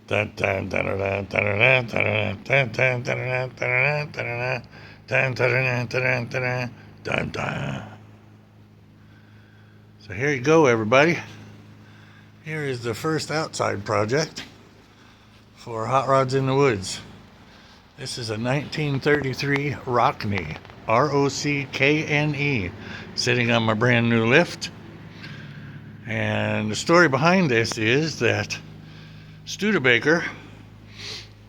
Dun, dun, dun, dun, dun, dun, dun, dun, dun, dun, dun, dun, dun, dun, dun, dun, dun, dun, dun. So here you go, everybody. Here is the first outside project for Hot Rods in the Woods. This is a 1933 Rockne, Rockne, sitting on my brand new lift. And the story behind this is that Studebaker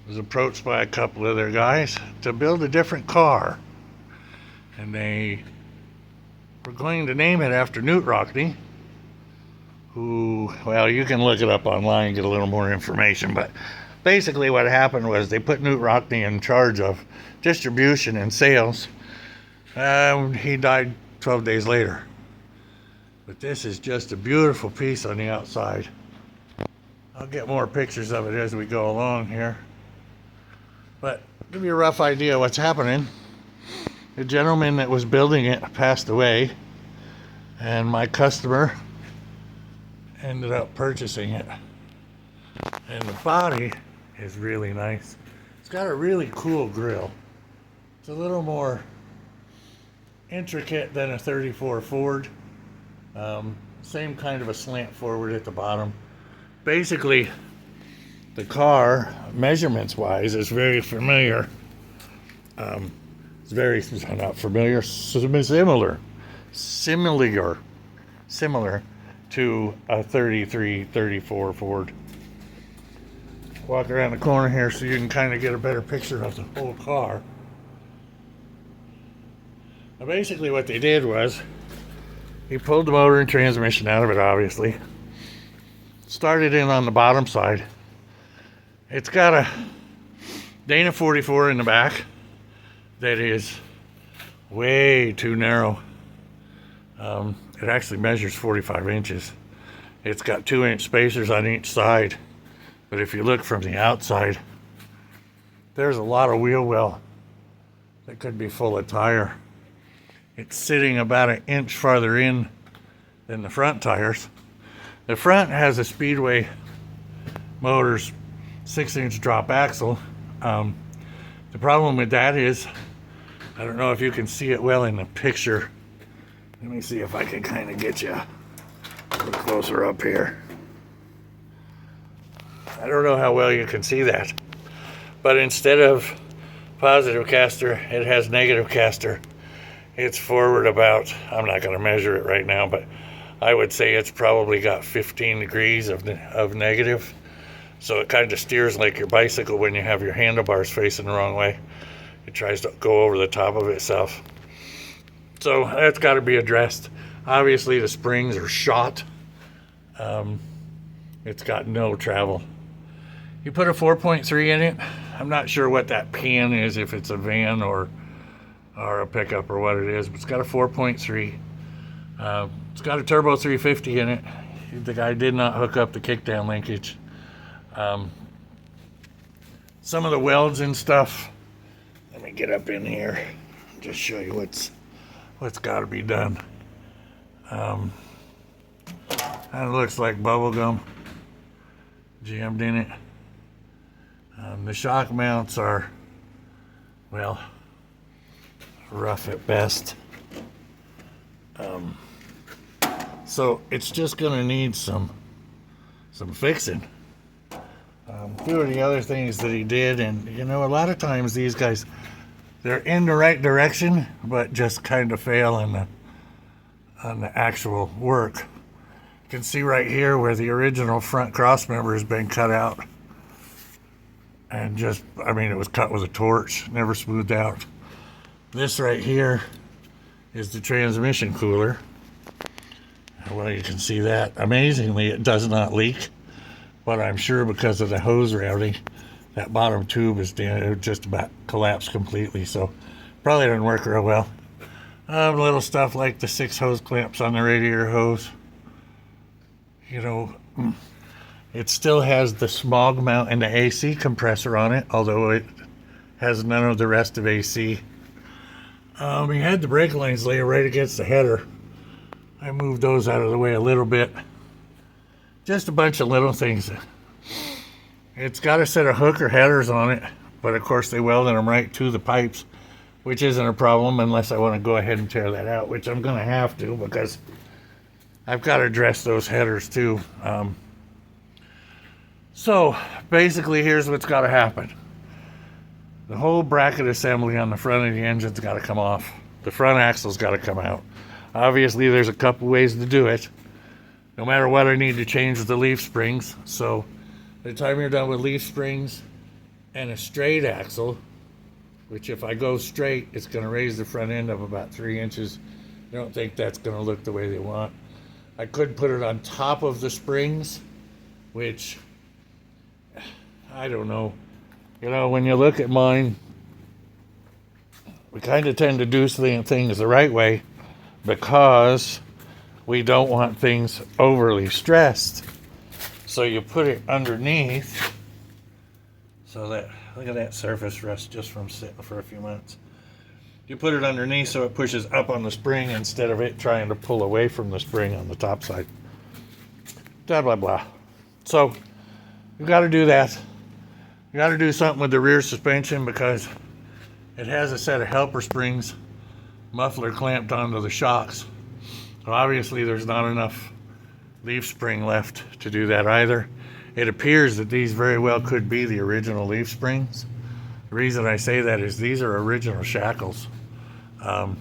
was approached by a couple of their guys to build a different car. And they were going to name it after Knute Rockne, who, well, you can look it up online and get a little more information, but basically what happened was they put Knute Rockne in charge of distribution and sales. He died 12 days later. But this is just a beautiful piece on the outside. I'll get more pictures of it as we go along here. But give you a rough idea of what's happening. The gentleman that was building it passed away, and my customer ended up purchasing it. And the body is really nice. It's got a really cool grill. It's a little more intricate than a 34 Ford. Same kind of a slant forward at the bottom. Basically, the car, measurements wise, is very familiar. It's very, not familiar, similar to a 33, 34 Ford. Walk around the corner here so you can kind of get a better picture of the whole car. Now basically what they did was, he pulled the motor and transmission out of it, obviously. Started in on the bottom side. It's got a Dana 44 in the back that is way too narrow. It actually measures 45 inches. It's got 2-inch spacers on each side. But if you look from the outside, there's a lot of wheel well that could be full of tire. It's sitting about an inch farther in than the front tires. The front has a Speedway Motors 6-inch drop axle. The problem with that is, I don't know if you can see it well in the picture. Let me see if I can kind of get you a little closer up here. I don't know how well you can see that. But instead of positive caster, it has negative caster. It's forward about, I'm not going to measure it right now, but I would say it's probably got 15 degrees of negative. So it kind of steers like your bicycle when you have your handlebars facing the wrong way. It tries to go over the top of itself. So that's got to be addressed. Obviously the springs are shot. It's got no travel. You put a 4.3 in it. I'm not sure what that pan is, if it's a van or a pickup or what it is, but it's got a 4.3. It's got a turbo 350 in it. The guy did not hook up the kickdown linkage. Some of the welds and stuff, let me get up in here and just show you what's got to be done. Kind of looks like bubble gum jammed in it. The shock mounts are, well, rough at best. So it's just gonna need some fixing. Few of the other things that he did, and you know, a lot of times these guys, they're in the right direction, but just kind of fail on the actual work. You can see right here where the original front cross member has been cut out. And just, I mean, it was cut with a torch, never smoothed out. This right here is the transmission cooler. Well, you can see that. Amazingly, it does not leak, but I'm sure because of the hose routing, that bottom tube is just about collapsed completely, so probably doesn't work real well. Little stuff like the 6 hose clamps on the radiator hose. You know, it still has the smog mount and the AC compressor on it, although it has none of the rest of AC. He had the brake lines laid right against the header. I moved those out of the way a little bit. Just a bunch of little things. It's got a set of hooker headers on it, but of course they welded them right to the pipes, which isn't a problem unless I want to go ahead and tear that out, which I'm going to have to because I've got to address those headers too. So basically, here's what's got to happen. The whole bracket assembly on the front of the engine's got to come off. The front axle's got to come out. Obviously, there's a couple ways to do it. No matter what, I need to change the leaf springs. So by the time you're done with leaf springs and a straight axle, which if I go straight, it's going to raise the front end up about 3 inches. I don't think that's going to look the way they want. I could put it on top of the springs, which, I don't know. You know, when you look at mine, we kind of tend to do things the right way because we don't want things overly stressed. So you put it underneath so that, look at that surface rust just from sitting for a few minutes. You put it underneath so it pushes up on the spring instead of it trying to pull away from the spring on the top side. Blah, blah, blah. So you got to do that. You got to do something with the rear suspension because it has a set of helper springs, muffler clamped onto the shocks. So obviously there's not enough leaf spring left to do that either. It appears that these very well could be the original leaf springs. The reason I say that is these are original shackles. And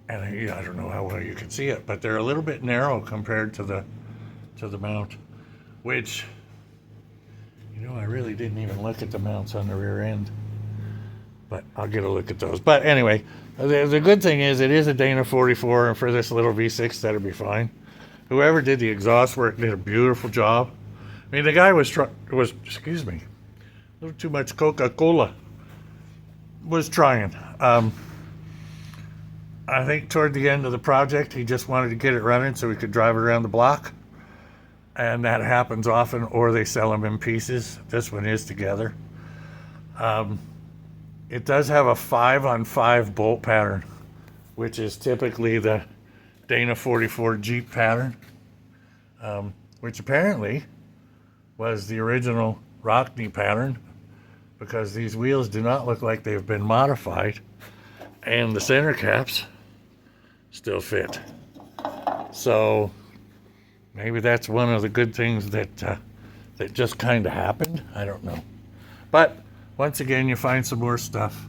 I don't know how well you can see it, but they're a little bit narrow compared to the mount, which, you know, I really didn't even look at the mounts on the rear end, but I'll get a look at those. But anyway, the good thing is it is a Dana 44, and for this little V6, that'll be fine. Whoever did the exhaust work did a beautiful job. I mean, the guy was excuse me, a little too much Coca-Cola, was trying. I think toward the end of the project, he just wanted to get it running so he could drive it around the block. And that happens often, or they sell them in pieces. This one is together. It does have a 5-on-5 bolt pattern, which is typically the Dana 44 Jeep pattern, which apparently was the original Rockney pattern, because these wheels do not look like they've been modified, and the center caps still fit. So maybe that's one of the good things that just kind of happened. I don't know. But once again, you find some more stuff.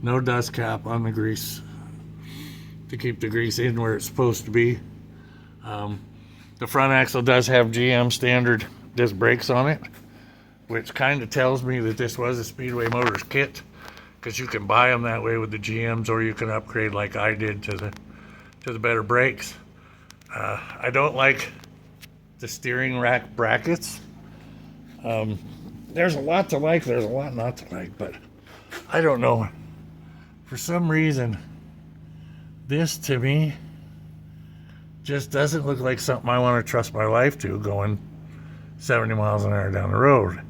No dust cap on the grease to keep the grease in where it's supposed to be. The front axle does have GM standard disc brakes on it, which kind of tells me that this was a Speedway Motors kit, because you can buy them that way with the GMs, or you can upgrade like I did to the better brakes. I don't like the steering rack brackets. There's a lot to like, there's a lot not to like, but I don't know. For some reason, this to me just doesn't look like something I want to trust my life to, going 70 miles an hour down the road.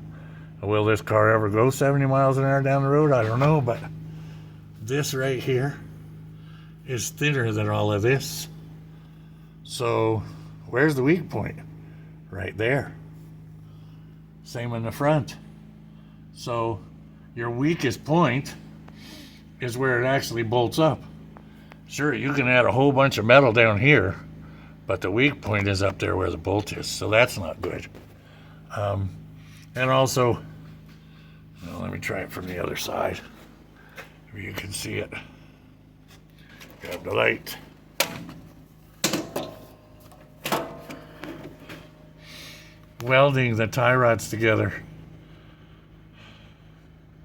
Will this car ever go 70 miles an hour down the road? I don't know, but this right here is thinner than all of this. So where's the weak point? Right there. Same in the front. So your weakest point is where it actually bolts up. Sure, you can add a whole bunch of metal down here, but the weak point is up there where the bolt is, so that's not good. And also, well, let me try it from the other side, where you can see it. Grab the light. Welding the tie rods together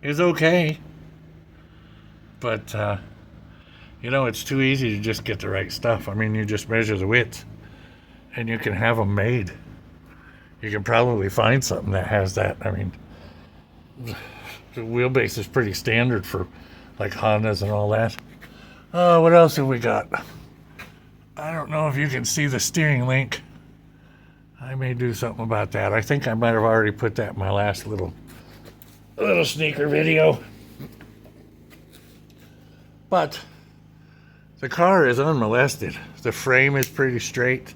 is okay, but you know, it's too easy to just get the right stuff. I mean, you just measure the width and you can have them made. You can probably find something that has that. I mean, the wheelbase is pretty standard for like Hondas and all that. What else have we got? I don't know if you can see the steering link. I may do something about that. I think I might have already put that in my last little sneaker video. But the car is unmolested. The frame is pretty straight.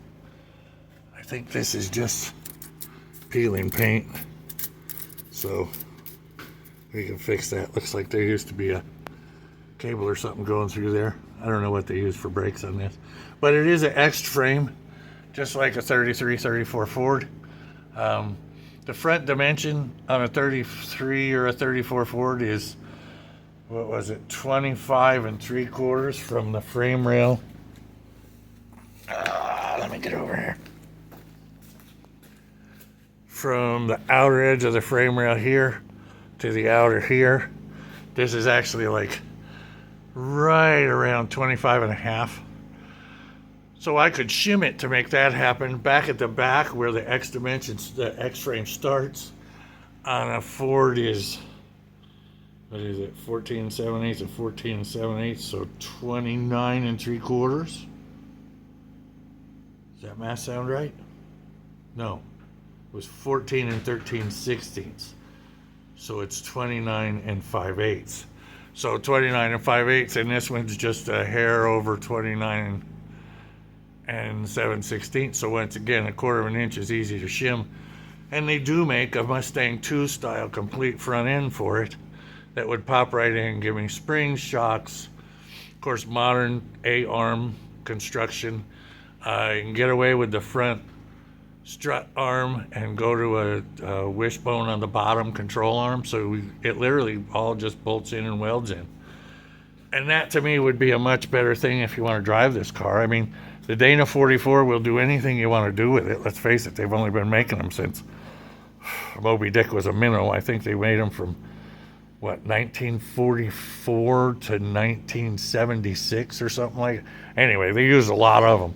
I think this is just peeling paint. So we can fix that. Looks like there used to be a cable or something going through there. I don't know what they use for brakes on this, but it is an X frame, just like a 33, 34 Ford. The front dimension on a 33 or a 34 Ford is, what was it, 25 3/4 from the frame rail. Let me get over here. From the outer edge of the frame rail here to the outer here. This is actually like right around 25.5. So I could shim it to make that happen. Back at the back where the X dimensions, the X frame starts on a Ford is, what is it, 14 7/8 and 14 7/8, so 29 3/4. Does that math sound right? No. It was 14 13/16. So it's 29 5/8. So 29 5/8, and this one's just a hair over 29 7/16. So once again, 1/4 of an inch is easy to shim. And they do make a Mustang 2 style complete front end for it that would pop right in, giving springs, shocks, of course, modern A-arm construction. You can get away with the front strut arm and go to a wishbone on the bottom control arm, so it literally all just bolts in and welds in. And that to me would be a much better thing if you want to drive this car. I mean, the Dana 44 will do anything you want to do with it. Let's face it, they've only been making them since Moby Dick was a minnow. I think they made them from, 1944 to 1976 or something like that. Anyway, they use a lot of them.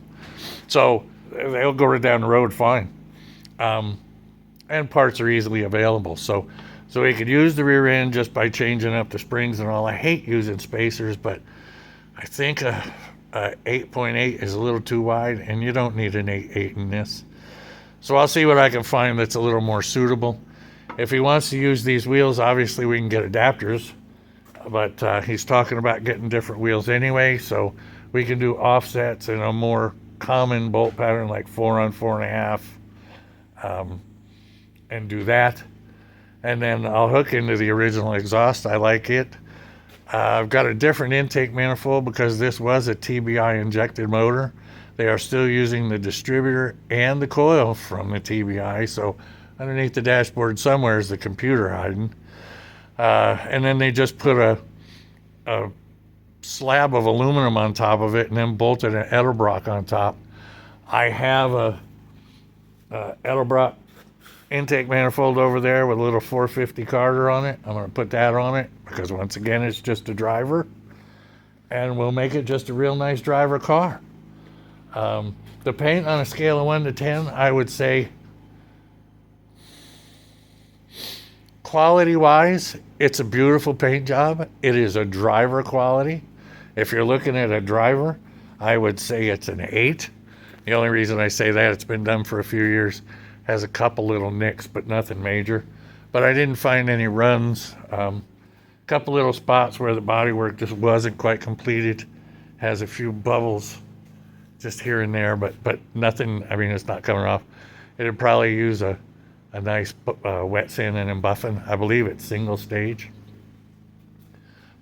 So they'll go right down the road fine. And parts are easily available. So we could use the rear end just by changing up the springs and all. I hate using spacers, but I think a 8.8 is a little too wide, and you don't need an 8.8 in this. So I'll see what I can find that's a little more suitable. If he wants to use these wheels, obviously we can get adapters, but he's talking about getting different wheels anyway, so we can do offsets in a more common bolt pattern like 4 on 4.5, and do that. And then I'll hook into the original exhaust. I like it. I've got a different intake manifold because this was a TBI injected motor. They are still using the distributor and the coil from the TBI, so underneath the dashboard somewhere is the computer hiding. And then they just put a slab of aluminum on top of it and then bolted an Edelbrock on top. I have a Edelbrock intake manifold over there with a little 450 Carter on it. I'm going to put that on it because once again it's just a driver, and we'll make it just a real nice driver car. The paint on a scale of 1 to 10, I would say quality wise it's a beautiful paint job. It is a driver quality. If you're looking at a driver, I would say it's an 8. The only reason I say that, it's been done for a few years, has a couple little nicks, but nothing major. But I didn't find any runs. Couple little spots where the bodywork just wasn't quite completed. Has a few bubbles just here and there, but nothing, I mean, it's not coming off. It'd probably use a nice wet sanding and buffing. I believe it's single stage.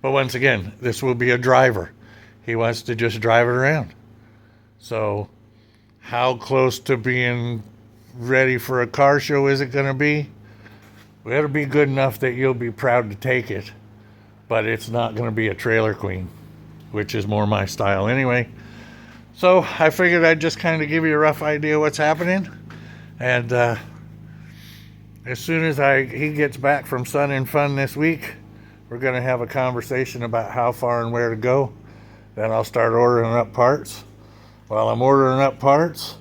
But once again, this will be a driver. He wants to just drive it around. So how close to being ready for a car show is it going to be? Well, it'll be good enough that you'll be proud to take it, but it's not going to be a trailer queen, which is more my style anyway. So I figured I'd just kind of give you a rough idea what's happening. And as soon as he gets back from Sun and Fun this week, we're going to have a conversation about how far and where to go. Then I'll start ordering up parts. While I'm ordering up parts,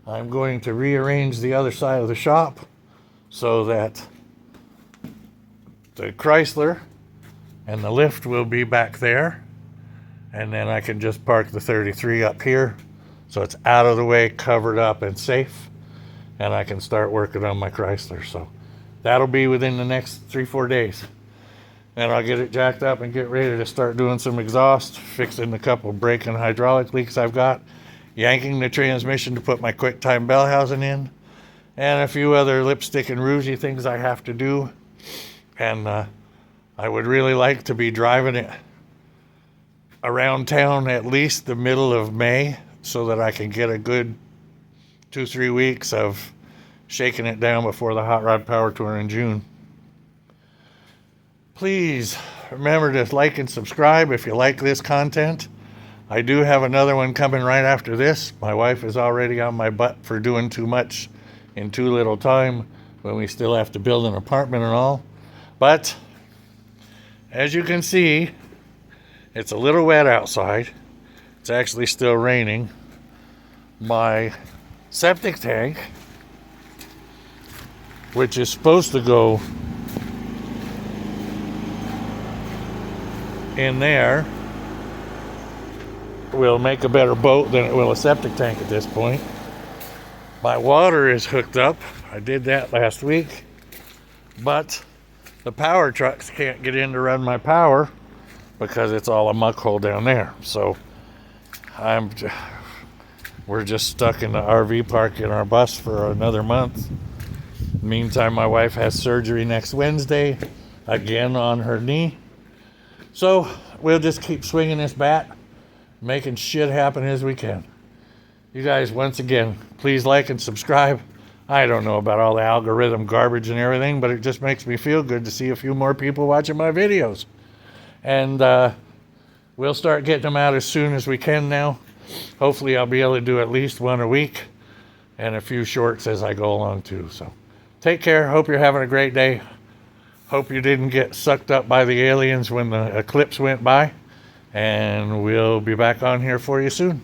I'm going to rearrange the other side of the shop so that the Chrysler and the lift will be back there. And then I can just park the 33 up here so it's out of the way, covered up, and safe. And I can start working on my Chrysler. So that'll be within the next 3-4 days. And I'll get it jacked up and get ready to start doing some exhaust, fixing a couple brake and hydraulic leaks I've got, yanking the transmission to put my QuickTime bell housing in, and a few other lipstick and rougy things I have to do. And I would really like to be driving it around town at least the middle of May so that I can get a good 2-3 weeks of shaking it down before the Hot Rod Power Tour in June. Please remember to like and subscribe if you like this content. I do have another one coming right after this. My wife is already on my butt for doing too much in too little time when we still have to build an apartment and all. But as you can see, it's a little wet outside. It's actually still raining. My septic tank, which is supposed to go in there, will make a better boat than it will a septic tank at this point. My water is hooked up. I did that last week, but the power trucks can't get in to run my power because it's all a muck hole down there. So we're just stuck in the RV park in our bus for another month. Meantime, my wife has surgery next Wednesday, again on her knee. So we'll just keep swinging this bat, making shit happen as we can. You guys, once again, please like and subscribe. I don't know about all the algorithm garbage and everything, but it just makes me feel good to see a few more people watching my videos. And we'll start getting them out as soon as we can now. Hopefully I'll be able to do at least one a week and a few shorts as I go along too. So take care. Hope you're having a great day. Hope you didn't get sucked up by the aliens when the eclipse went by. And we'll be back on here for you soon.